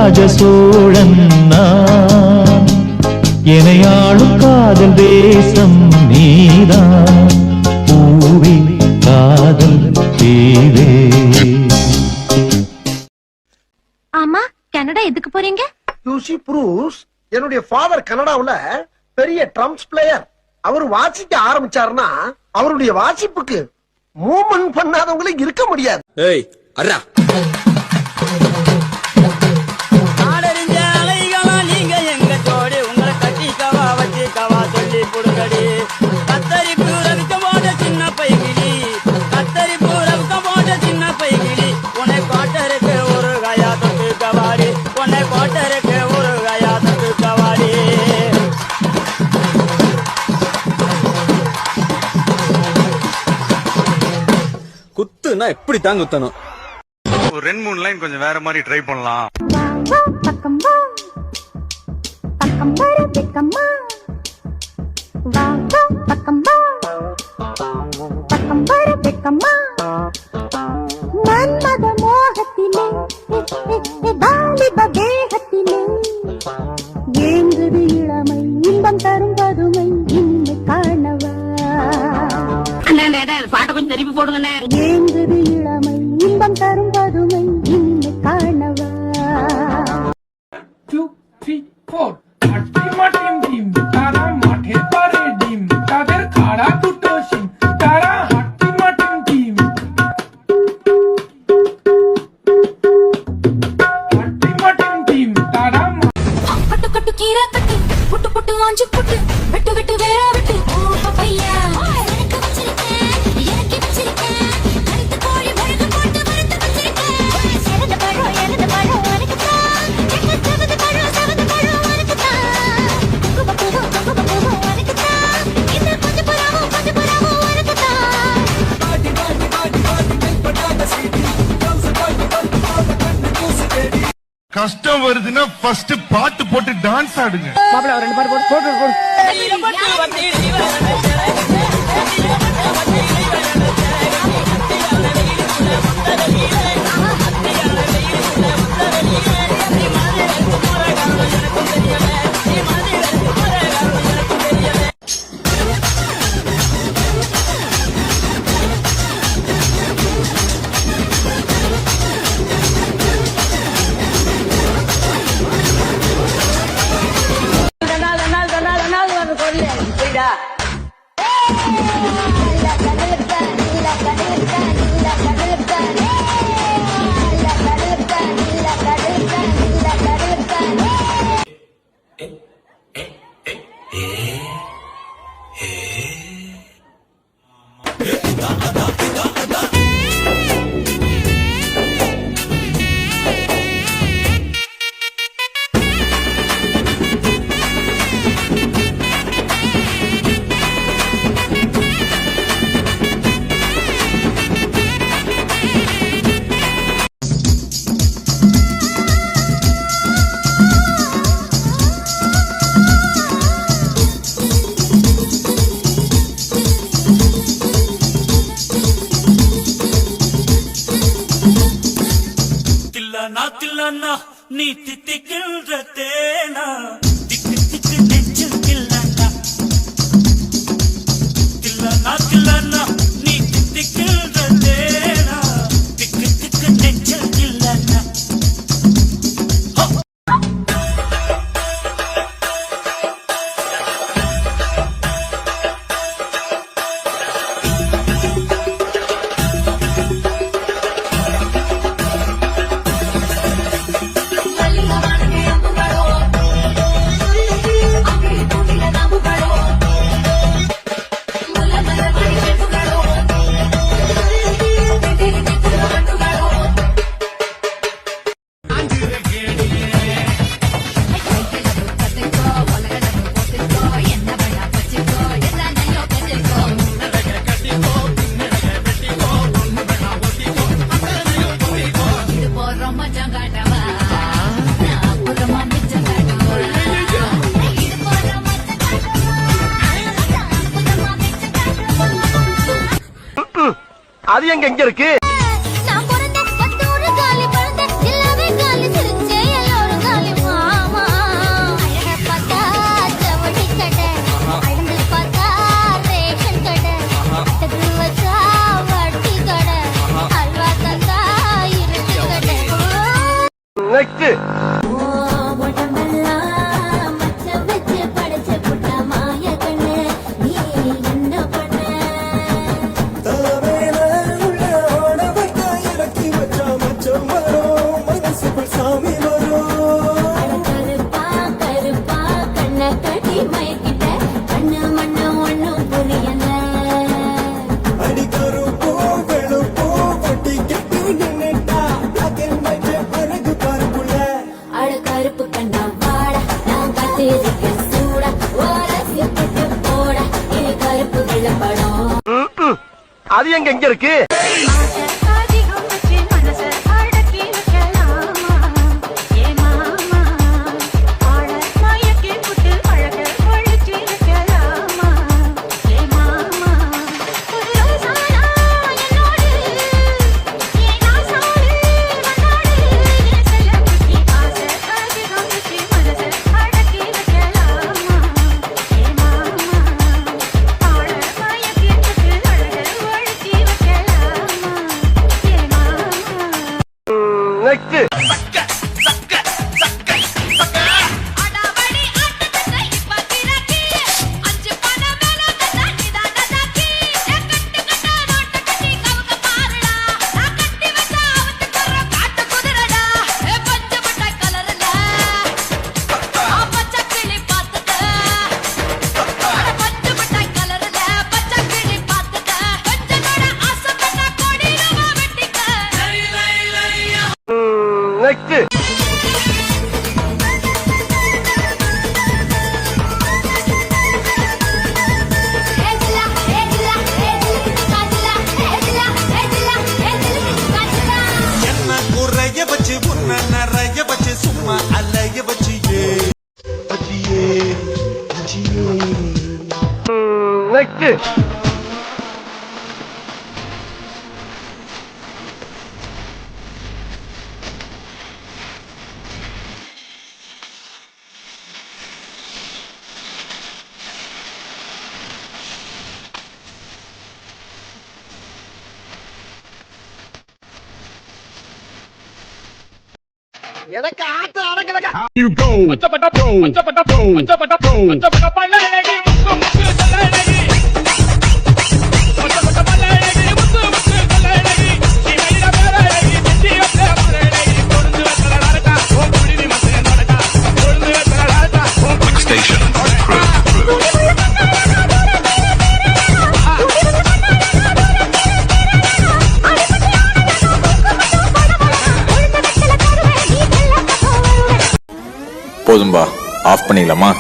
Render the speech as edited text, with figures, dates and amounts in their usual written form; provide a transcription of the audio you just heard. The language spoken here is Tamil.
ராஜ சோழன் நான், எனையாளும் காதல் தேசம் நீதான், பூவே காதல் தீவே. ஆமா, கனடா எதுக்கு போறீங்க? யூசி ப்ரூஸ், என்னுடைய ஃபாதர் கனடாவுல பெரிய ட்ரம்ப்ஸ் பிளேயர். அவர் வாசிக்க ஆரம்பிச்சாருன்னா அவருடைய வாசிப்புக்கு மூவ்மெண்ட் பண்ணாதவங்களுக்கு இருக்க முடியாது. ஏய் அறா ஆடறிஞ்ச அலைகளா நீங்க எங்க ஜோடி, உங்களை கட்டிக்கவா வச்சிக்கவா சொல்லி புடுங்கடி. கத்தரி பூரவிக்க போட சின்ன பைகிளி, கத்தரி பூரவிக்க போட சின்ன பைகிளி, உன்னை கோட்டருக்கு ஒரு கயா தொட்டு கவாடி, உன்னை கோட்டருக்கு ஒரு கயா தொட்டு கவாடி. குத்துனா எப்படி தான் குத்தணும். ஒரு 2-3 லைன் கொஞ்சம் வேற மாதிரி ட்ரை பண்ணலாம். மன்மத மோகத்திலே வாலிப தேகத்திலே ஏங்குது இளமை, இன்பம் தரும் பதுமை இன்மை காணவா. பாட்டை கொஞ்சம் திருப்பி போடுங்க. ஏங்குது இளமை, இன்பம் தரும் பதுமை இன்மை காணவா. 2, 3, 4 মাটিম ডিম তারা মাঠে পারে ডিম, তাদের খাড়া দুটো শিম, তারা হাট্টি মাটিম ডিম, হাট্টি মাটিম ডিম তারা கட்டு கட்டு கீரை கட்டு, புட்டு புட்டு ஆஞ்சு புட்டு, வெட்டு வெட்டு வேற வெட்டு. ஓ பப்பையா எனக்கு வச்சிருக்கேன், எனக்கு வச்சிருக்கேன், கருத்து கோழி வறுத்து போட்டு வறுத்து வச்சிருக்கேன். செவந்த பழம் எனக்கு தான், எங்க செவந்த பழம் எனக்கு தான். குங்குமப்பூவும் எனக்கு தான், இந்த கொஞ்சம் புறாவும் எனக்கு தான். கஷ்டம் வருதுன்னா ஃபர்ஸ்ட் பாட்டு போட்டு டான்ஸ் ஆடுங்க. மாப்பிள்ள ரெண்டு பாட்டு போட்டு நீ தித்திக்கின்ற தேனா, திக்கு திக்கு நெஞ்சில் கில்லனா, கில்லனா கில்லனா நீ தித்திக்கின்ற தேனா, திக்கு திக்கு நெஞ்சில் கில்லனா. அது எங்க இருக்கு? நான் பிறந்த 10 காலி பிறந்த எல்லாமே காலி சிரிச்சே எல்லோரும் அது எங்க இருக்கு? அதிகம் வச்சு மனச அடக்கி வைக்கலாமா ஏ மாமா ஆள மயக்கி புட்டு அழக ஒழிச்சு வைக்கலாமா ஏ மாமா ஒரு ரோசானா என்னோடு ஏ நாசாடு வந்தாடு என் செல்ல குட்டி ஆசை அதிகம் வச்சு மனச அடக்கி வைக்கலாமா ஏ மாமா ஆள மயக்கி புட்டு அழக ஒழிச்சு வைக்கலாமா ஏ மாமா நெக்ஸ்ட். அடாவடி ஆட்டத்தை இப்ப கிராக்கி அஞ்சு பண மேல கட்டி தாடாக்கி கட்டு கட்ட நோட்ட கட்டி கவுக்க பாருடா நான் கட்டி வச்ச அவத்து குற காட்டு குதிரடா ஏ பச்சை மட்டை கலர்ல பச்சை கிளி பார்த்தத பச்சை மட்டை கலர்ல பச்சை கிளி பார்த்தத கொஞ்சனோட ஆசைப்பட்ட கோடி ரூபா வெட்டிக்க நெக்ஸ்ட். ஏஜ்லா ஏஜ்லா காஜ்லா ஏஜ்லா காஜ்லா என்ன குறைய வச்சு உன்ன நிறைய வச்சு சும்மா அலைய வச்சு நெக்ஸ்ட். எனக்கு ஆட்டம் அடக்கலக்கா. போதும்பா, ஆஃப் பண்ணிடலாமா?